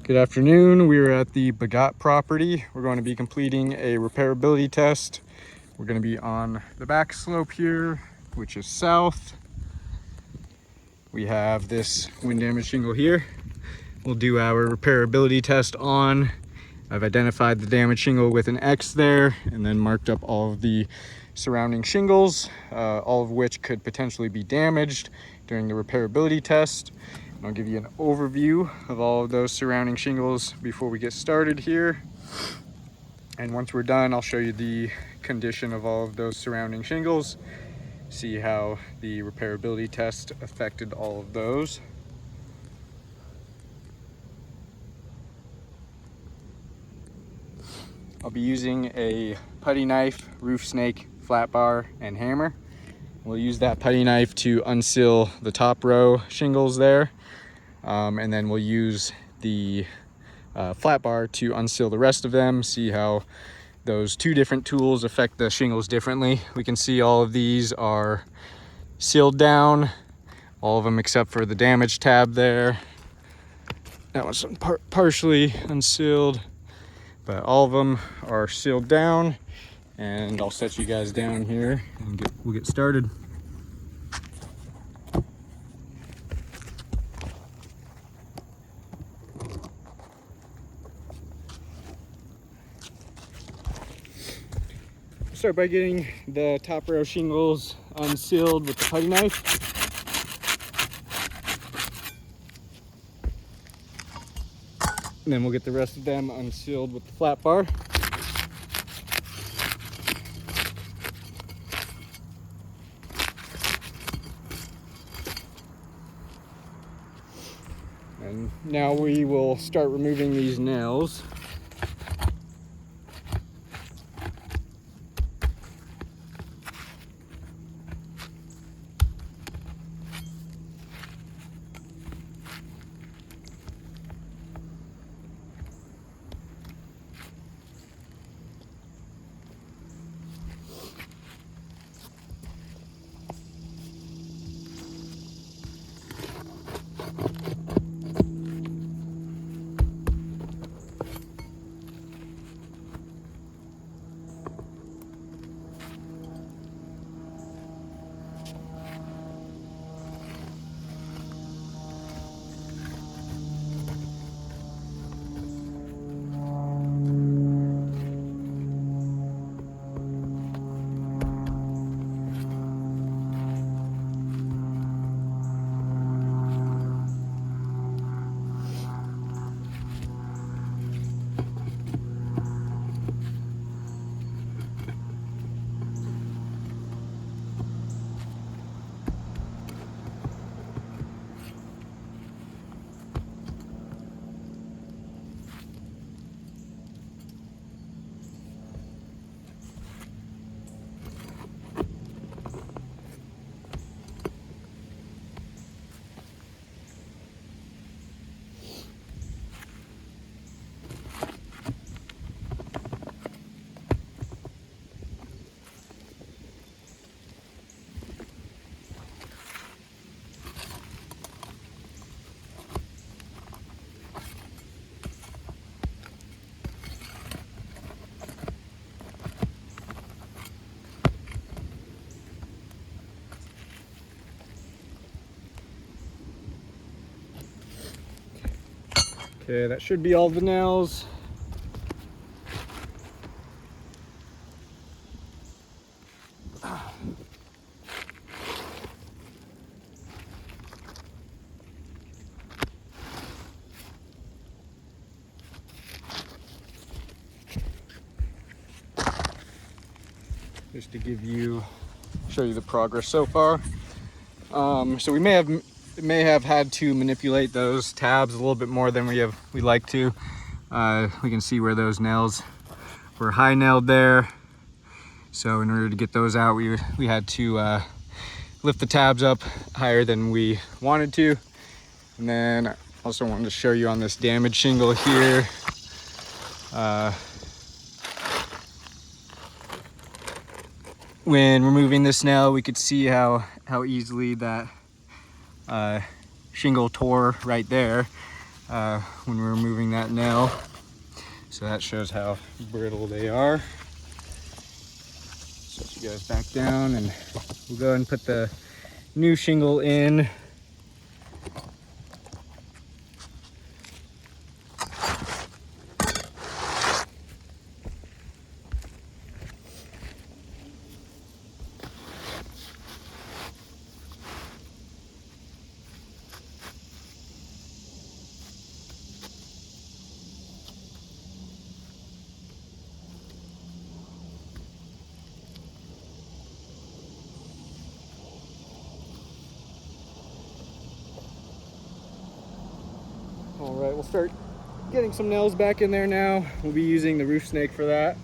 Good afternoon. We're at the Bagot property. We're going to be completing a repairability test. We're going to be on the back slope here, which is south. We have this wind damage shingle here. We'll do our repairability test on. I've identified the damaged shingle with an X there and then marked up all of the surrounding shingles, all of which could potentially be damaged during the repairability test. And I'll give you an overview of all of those surrounding shingles before we get started here. And once we're done, I'll show you the condition of all of those surrounding shingles, see how the repairability test affected all of those. I'll be using a putty knife, roof snake, flat bar, and hammer. We'll use that putty knife to unseal the top row shingles there. And then we'll use the flat bar to unseal the rest of them, see how those two different tools affect the shingles differently. We can see all of these are sealed down, all of them except for the damage tab there. That one's partially unsealed, but all of them are sealed down. And I'll set you guys down here and we'll get started. Start by getting the top row shingles unsealed with the putty knife. And then we'll get the rest of them unsealed with the flat bar. And now we will start removing these nails. Okay, that should be all the nails. Just to show you the progress so far. So we may have had to manipulate those tabs a little bit more than we like to. We can see where those nails were high nailed there. So in order to get those out, we had to lift the tabs up higher than we wanted to. And then also wanted to show you on this damaged shingle here. When removing this nail, we could see how easily that shingle tore right there. when we're removing that nail. So that shows how brittle they are. Set you guys back down and we'll go ahead and put the new shingle in. All right, we'll start getting some nails back in there now. We'll be using the roof snake for that.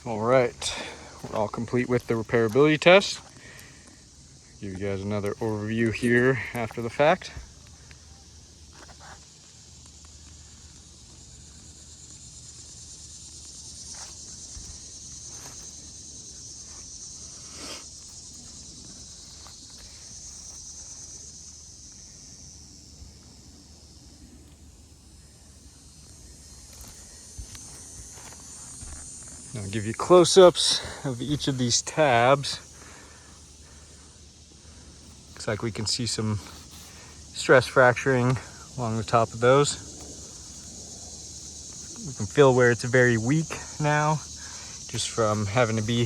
All right, we're all complete with the repairability test. Give you guys another overview here after the fact. Now I'll give you close-ups of each of these tabs. Looks like we can see some stress fracturing along the top of those. We can feel where it's very weak now, just from having to be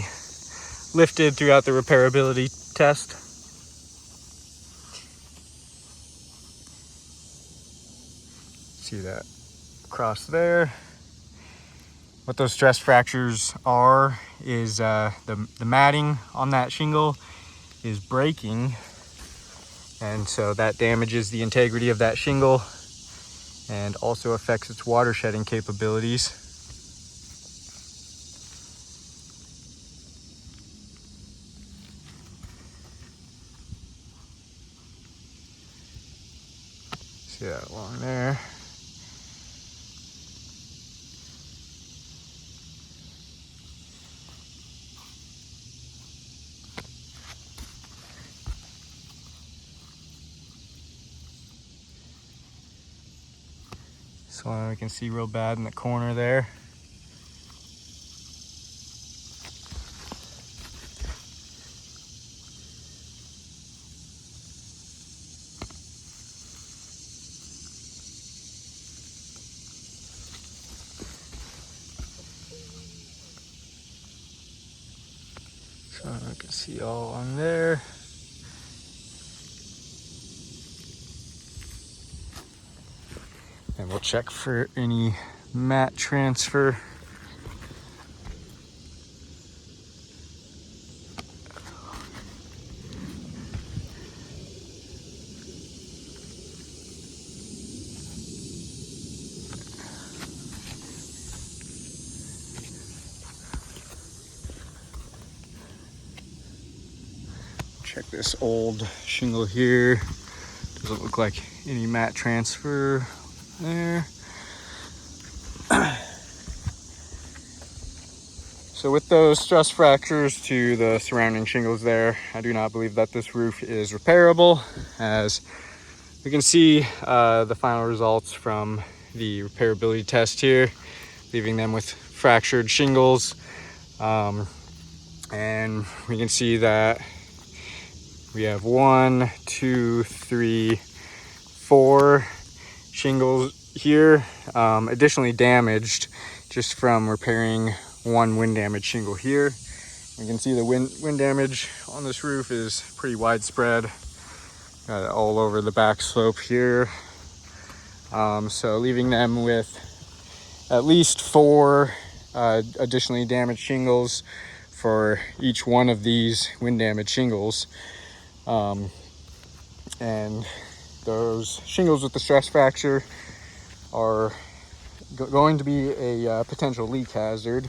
lifted throughout the repairability test. See that across there. What those stress fractures are is the matting on that shingle is breaking, and so that damages the integrity of that shingle and also affects its water shedding capabilities. See that along there. This one we can see real bad in the corner there. So I can see all on there. And we'll check for any mat transfer. Check this old shingle here. Doesn't look like any mat transfer there. So with those stress fractures to the surrounding shingles there, I do not believe that this roof is repairable. As we can see the final results from the repairability test here, leaving them with fractured shingles. And we can see that we have 1, 2, 3, 4 shingles here, additionally damaged just from repairing one wind damage shingle here. We can see the wind damage on this roof is pretty widespread. Got it all over the back slope here. So leaving them with at least 4 additionally damaged shingles for each one of these wind damage shingles. And those shingles with the stress fracture are going to be a potential leak hazard.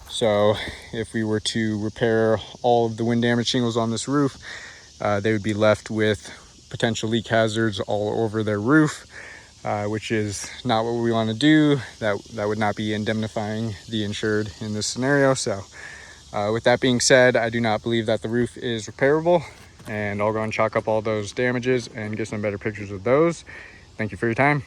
So if we were to repair all of the wind damage shingles on this roof, they would be left with potential leak hazards all over their roof, which is not what we want to do. That would not be indemnifying the insured in this scenario. So with that being said, I do not believe that the roof is repairable, and I'll go and chalk up all those damages and get some better pictures of those. Thank you for your time.